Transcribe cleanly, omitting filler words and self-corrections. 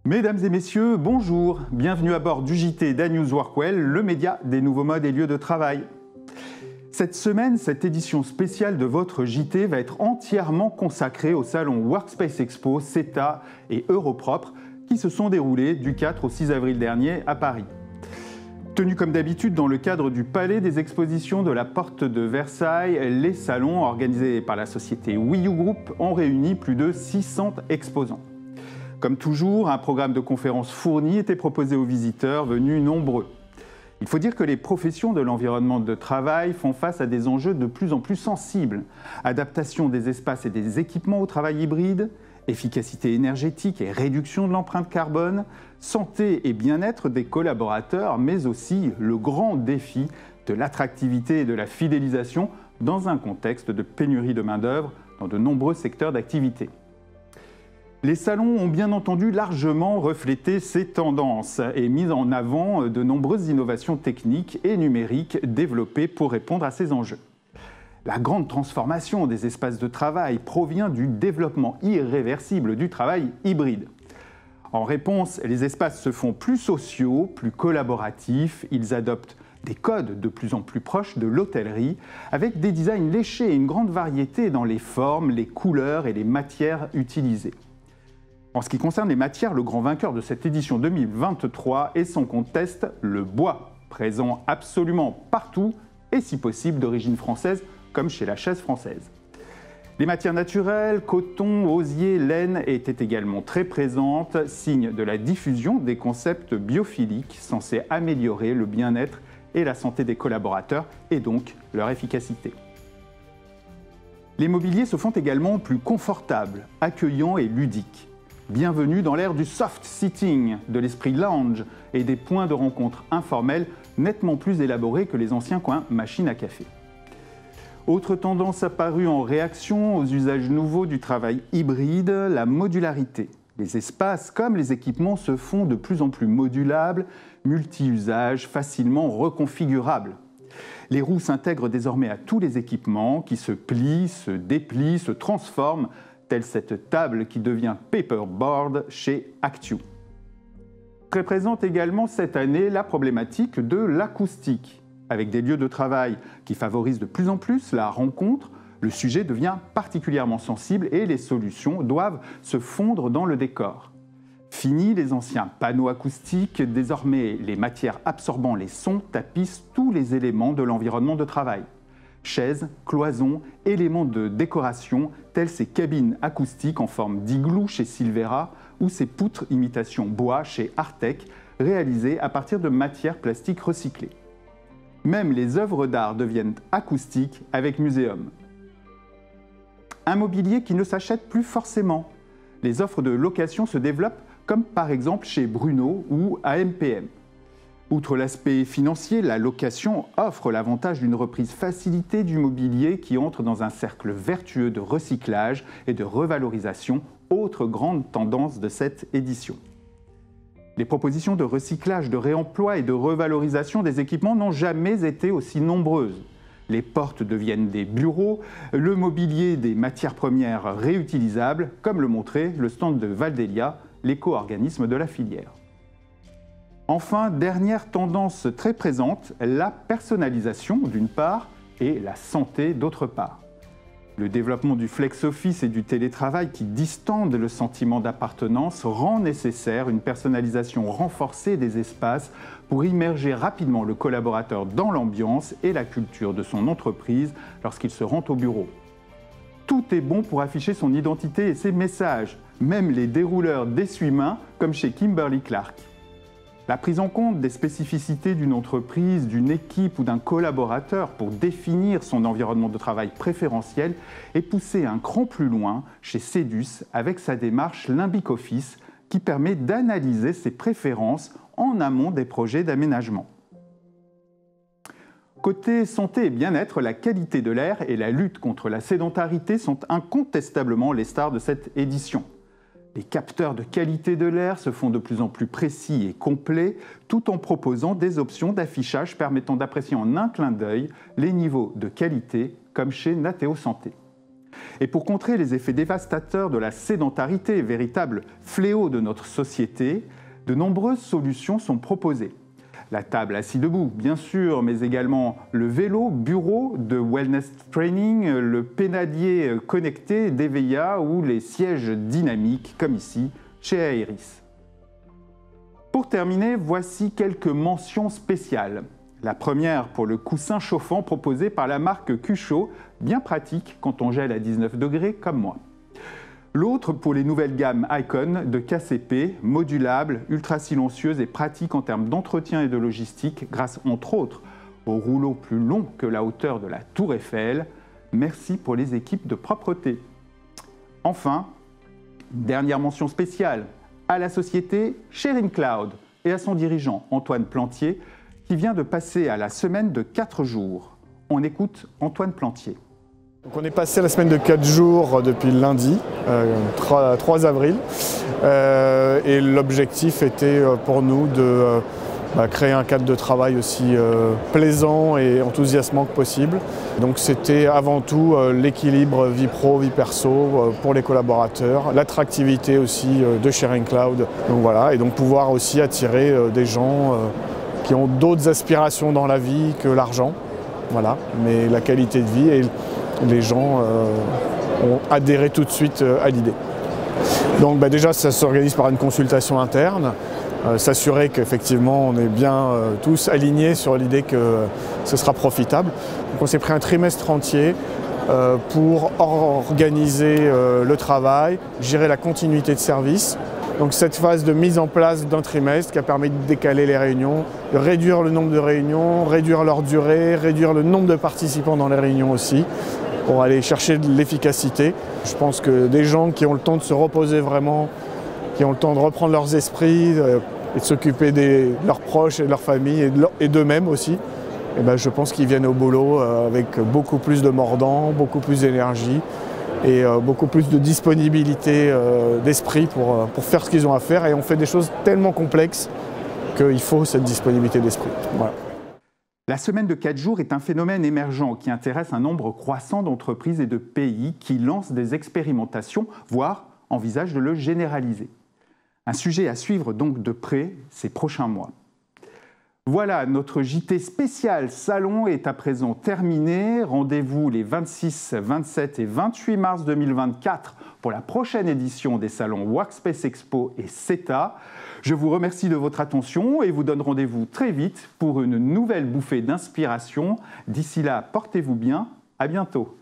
Mesdames et messieurs, bonjour. Bienvenue à bord du JT d'A-News Workwell, le média des nouveaux modes et lieux de travail. Cette semaine, cette édition spéciale de votre JT va être entièrement consacrée au salon Workspace Expo, CETA et Europropre qui se sont déroulés du 4 au 6 avril dernier à Paris. Tenu comme d'habitude dans le cadre du Palais des Expositions de la Porte de Versailles, les salons organisés par la société Wiyu Group ont réuni plus de 600 exposants. Comme toujours, un programme de conférences fourni était proposé aux visiteurs venus nombreux. Il faut dire que les professions de l'environnement de travail font face à des enjeux de plus en plus sensibles. Adaptation des espaces et des équipements au travail hybride, efficacité énergétique et réduction de l'empreinte carbone, santé et bien-être des collaborateurs, mais aussi le grand défi de l'attractivité et de la fidélisation dans un contexte de pénurie de main-d'œuvre dans de nombreux secteurs d'activité. Les salons ont bien entendu largement reflété ces tendances et mis en avant de nombreuses innovations techniques et numériques développées pour répondre à ces enjeux. La grande transformation des espaces de travail provient du développement irréversible du travail hybride. En réponse, les espaces se font plus sociaux, plus collaboratifs, ils adoptent des codes de plus en plus proches de l'hôtellerie, avec des designs léchés et une grande variété dans les formes, les couleurs et les matières utilisées. En ce qui concerne les matières, le grand vainqueur de cette édition 2023 est sans conteste le bois, présent absolument partout et si possible d'origine française, comme chez la chaise française. Les matières naturelles, coton, osier, laine étaient également très présentes, signe de la diffusion des concepts biophiliques censés améliorer le bien-être et la santé des collaborateurs et donc leur efficacité. Les mobiliers se font également plus confortables, accueillants et ludiques. Bienvenue dans l'ère du soft sitting, de l'esprit lounge et des points de rencontre informels nettement plus élaborés que les anciens coins machine à café. Autre tendance apparue en réaction aux usages nouveaux du travail hybride, la modularité. Les espaces comme les équipements se font de plus en plus modulables, multi-usages, facilement reconfigurables. Les roues s'intègrent désormais à tous les équipements qui se plient, se déplient, se transforment, telle cette table qui devient paperboard chez Actu. Très présente également cette année la problématique de l'acoustique. Avec des lieux de travail qui favorisent de plus en plus la rencontre, le sujet devient particulièrement sensible et les solutions doivent se fondre dans le décor. Fini les anciens panneaux acoustiques, désormais les matières absorbant les sons tapissent tous les éléments de l'environnement de travail. Chaises, cloisons, éléments de décoration, telles ces cabines acoustiques en forme d'igloo chez Silvera ou ces poutres imitation bois chez Artec, réalisées à partir de matières plastiques recyclées. Même les œuvres d'art deviennent acoustiques avec Muséum. Un mobilier qui ne s'achète plus forcément. Les offres de location se développent comme par exemple chez Bruno ou AMPM. Outre l'aspect financier, la location offre l'avantage d'une reprise facilitée du mobilier qui entre dans un cercle vertueux de recyclage et de revalorisation, autre grande tendance de cette édition. Les propositions de recyclage, de réemploi et de revalorisation des équipements n'ont jamais été aussi nombreuses. Les portes deviennent des bureaux, le mobilier des matières premières réutilisables, comme le montrait le stand de Valdelia, l'éco-organisme de la filière. Enfin, dernière tendance très présente, la personnalisation d'une part et la santé d'autre part. Le développement du flex-office et du télétravail qui distendent le sentiment d'appartenance rend nécessaire une personnalisation renforcée des espaces pour immerger rapidement le collaborateur dans l'ambiance et la culture de son entreprise lorsqu'il se rend au bureau. Tout est bon pour afficher son identité et ses messages, même les dérouleurs d'essuie-mains comme chez Kimberly-Clark. La prise en compte des spécificités d'une entreprise, d'une équipe ou d'un collaborateur pour définir son environnement de travail préférentiel est poussée un cran plus loin chez Cedus avec sa démarche Limbic Office qui permet d'analyser ses préférences en amont des projets d'aménagement. Côté santé et bien-être, la qualité de l'air et la lutte contre la sédentarité sont incontestablement les stars de cette édition. Les capteurs de qualité de l'air se font de plus en plus précis et complets, tout en proposant des options d'affichage permettant d'apprécier en un clin d'œil les niveaux de qualité, comme chez Nateo Santé. Et pour contrer les effets dévastateurs de la sédentarité, véritable fléau de notre société, de nombreuses solutions sont proposées. La table assis debout, bien sûr, mais également le vélo bureau de wellness training, le pédalier connecté d'Eveya ou les sièges dynamiques, comme ici, chez Aeris. Pour terminer, voici quelques mentions spéciales. La première pour le coussin chauffant proposé par la marque Cuchot, bien pratique quand on gèle à 19 degrés comme moi. L'autre pour les nouvelles gammes Icon de KCP, modulables, ultra silencieuses et pratiques en termes d'entretien et de logistique, grâce entre autres au rouleau plus long que la hauteur de la Tour Eiffel. Merci pour les équipes de propreté. Enfin, dernière mention spéciale à la société Sharing Cloud et à son dirigeant Antoine Plantier, qui vient de passer à la semaine de 4 jours. On écoute Antoine Plantier. Donc on est passé à la semaine de 4 jours depuis lundi, 3 avril. Et l'objectif était pour nous de créer un cadre de travail aussi plaisant et enthousiasmant que possible. Donc c'était avant tout l'équilibre vie pro, vie perso pour les collaborateurs, l'attractivité aussi de Sharing Cloud. Donc voilà, et donc pouvoir aussi attirer des gens qui ont d'autres aspirations dans la vie que l'argent. Voilà, mais la qualité de vie et les gens ont adhéré tout de suite à l'idée. Donc déjà, ça s'organise par une consultation interne, s'assurer qu'effectivement on est bien tous alignés sur l'idée que ce sera profitable. Donc on s'est pris un trimestre entier pour organiser le travail, gérer la continuité de service. Donc cette phase de mise en place d'un trimestre qui a permis de décaler les réunions, de réduire le nombre de réunions, réduire leur durée, réduire le nombre de participants dans les réunions aussi, pour aller chercher de l'efficacité. Je pense que des gens qui ont le temps de se reposer vraiment, qui ont le temps de reprendre leurs esprits et de s'occuper de leurs proches et de leur famille et d'eux-mêmes aussi, et ben je pense qu'ils viennent au boulot avec beaucoup plus de mordant, beaucoup plus d'énergie et beaucoup plus de disponibilité d'esprit pour faire ce qu'ils ont à faire. Et on fait des choses tellement complexes qu'il faut cette disponibilité d'esprit. Voilà. La semaine de 4 jours est un phénomène émergent qui intéresse un nombre croissant d'entreprises et de pays qui lancent des expérimentations, voire envisagent de le généraliser. Un sujet à suivre donc de près ces prochains mois. Voilà, notre JT spécial Salon est à présent terminé. Rendez-vous les 26, 27 et 28 mars 2024 pour la prochaine édition des salons Workspace Expo et CETA. Je vous remercie de votre attention et vous donne rendez-vous très vite pour une nouvelle bouffée d'inspiration. D'ici là, portez-vous bien. À bientôt.